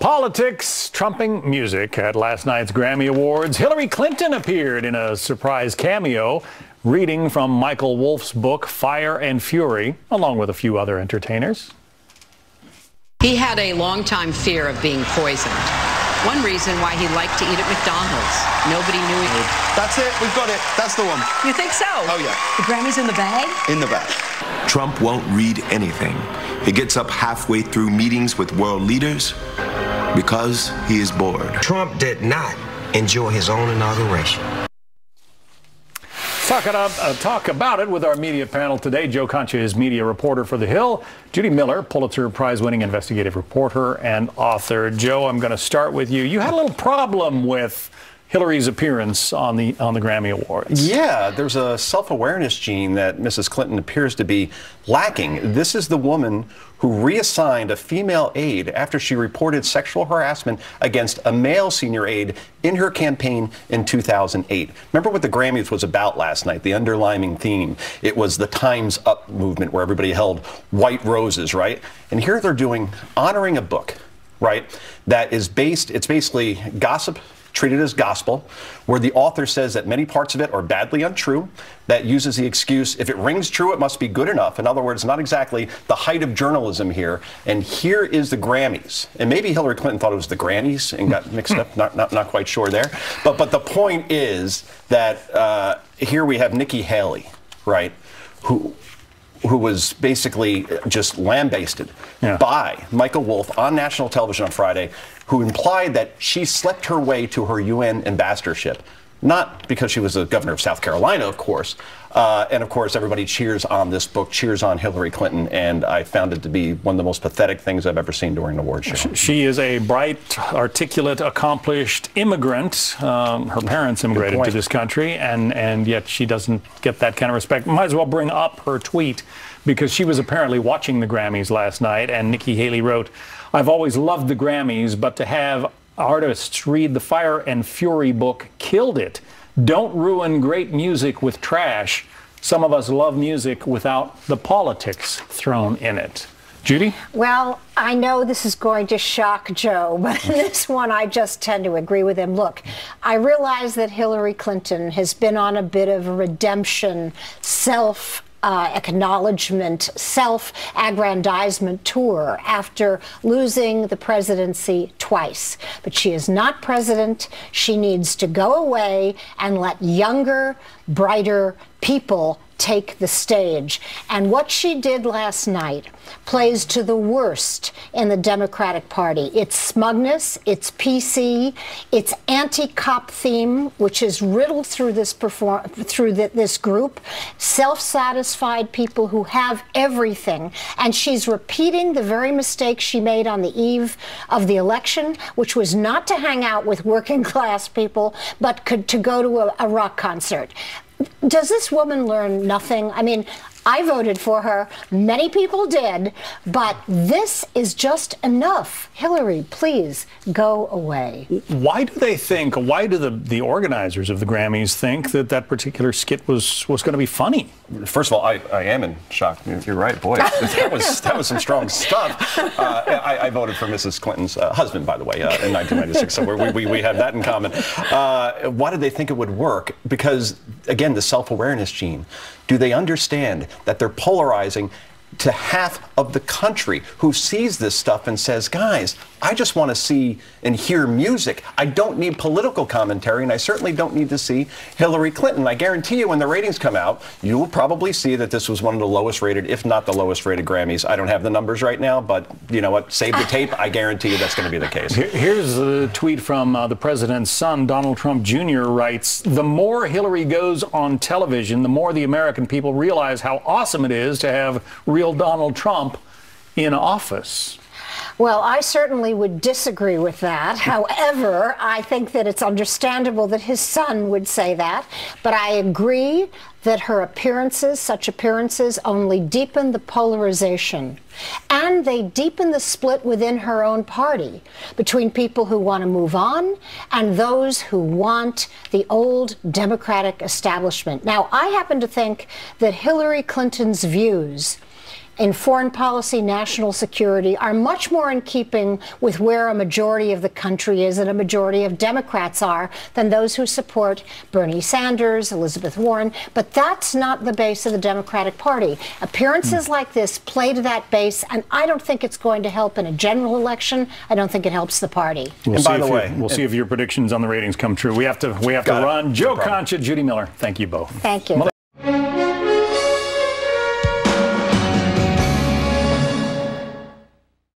Politics trumping music. At last night's Grammy Awards, Hillary Clinton appeared in a surprise cameo, reading from Michael Wolff's book Fire and Fury, along with a few other entertainers. He had a long-time fear of being poisoned. One reason why he liked to eat at McDonald's. Nobody knew he ate. That's it. We've got it. That's the one. You think so? Oh, yeah. The Grammy's in the bag? In the bag. Trump won't read anything. He gets up halfway through meetings with world leaders because he is bored. Trump did not enjoy his own inauguration. Talk about it with our media panel today. Concha is media reporter for The Hill. Judy Miller, Pulitzer Prize-winning investigative reporter and author. Joe, I'm going to start with you. You had a little problem with Hillary's appearance on the Grammy Awards. Yeah, there's a self-awareness gene that Mrs. Clinton appears to be lacking. This is the woman who reassigned a female aide after she reported sexual harassment against a male senior aide in her campaign in 2008. Remember what the Grammys was about last night, the underlying theme. It was the Time's Up movement where everybody held white roses, right? And here they're honoring a book, right, that is it's basically gossip treated as gospel, where the author says that many parts of it are badly untrue, that uses the excuse, if it rings true, it must be good enough. In other words, not exactly the height of journalism here. And here is the Grammys. And maybe Hillary Clinton thought it was the Grammys and got mixed up, not quite sure there. But the point is that here we have Nikki Haley, right, who was basically just lambasted by Michael Wolff on national television on Friday, who implied that she slept her way to her UN ambassadorship. Not because she was the governor of South Carolina, of course. And of course, everybody cheers on this book, cheers on Hillary Clinton, and I found it to be one of the most pathetic things I've ever seen during an award show. She is a bright, articulate, accomplished immigrant. Her parents immigrated to this country, and yet she doesn't get that kind of respect. Might as well bring up her tweet, because she was apparently watching the Grammys last night, and Nikki Haley wrote, "I've always loved the Grammys, but to have artists read the Fire and Fury book killed it. Don't ruin great music with trash. Some of us love music without the politics thrown in it." Judy? Well, I know this is going to shock Joe, but in this one I just tend to agree with him. Look, I realize that Hillary Clinton has been on a bit of a redemption, acknowledgement, self-aggrandizement tour after losing the presidency twice. But she is not president. She needs to go away and let younger, brighter people take the stage. And what she did last night plays to the worst in the Democratic Party. Its smugness, its PC, its anti-cop theme, which is riddled through this group, self-satisfied people who have everything. And she's repeating the very mistake she made on the eve of the election, which was not to hang out with working class people, but to go to a rock concert. Does this woman learn nothing? I mean, I voted for her. Many people did. But this is just enough. Hillary, please go away. Why do the organizers of the Grammys think that particular skit was going to be funny? First of all, I am in shock. You're right, boy. That was some strong stuff. I voted for Mrs. Clinton's husband, by the way, in 1996. So we have that in common. Why did they think it would work? Because, again, the self-awareness gene. Do they understand that they're polarizing to half of the country who sees this stuff and says, guys, I just want to see and hear music. I don't need political commentary, and I certainly don't need to see Hillary Clinton. I guarantee you when the ratings come out, you will probably see that this was one of the lowest rated, if not the lowest rated Grammys. I don't have the numbers right now, but you know what? Save the tape. I guarantee you that's going to be the case. Here's a tweet from the president's son, Donald Trump Jr. writes, "The more Hillary goes on television, the more the American people realize how awesome it is to have real Donald Trump in office." Well, I certainly would disagree with that. However, I think that it's understandable that his son would say that. But I agree that her appearances, such appearances, only deepen the polarization. And they deepen the split within her own party between people who want to move on and those who want the old Democratic establishment. Now, I happen to think that Hillary Clinton's views in foreign policy, national security, are much more in keeping with where a majority of the country is and a majority of Democrats are than those who support Bernie Sanders, Elizabeth Warren. But that's not the base of the Democratic Party. Appearances like this play to that base, and I don't think it's going to help in a general election. I don't think it helps the party. We'll see if your predictions on the ratings come true. We have to run. Joe Concha, Judy Miller, thank you both. Thank you.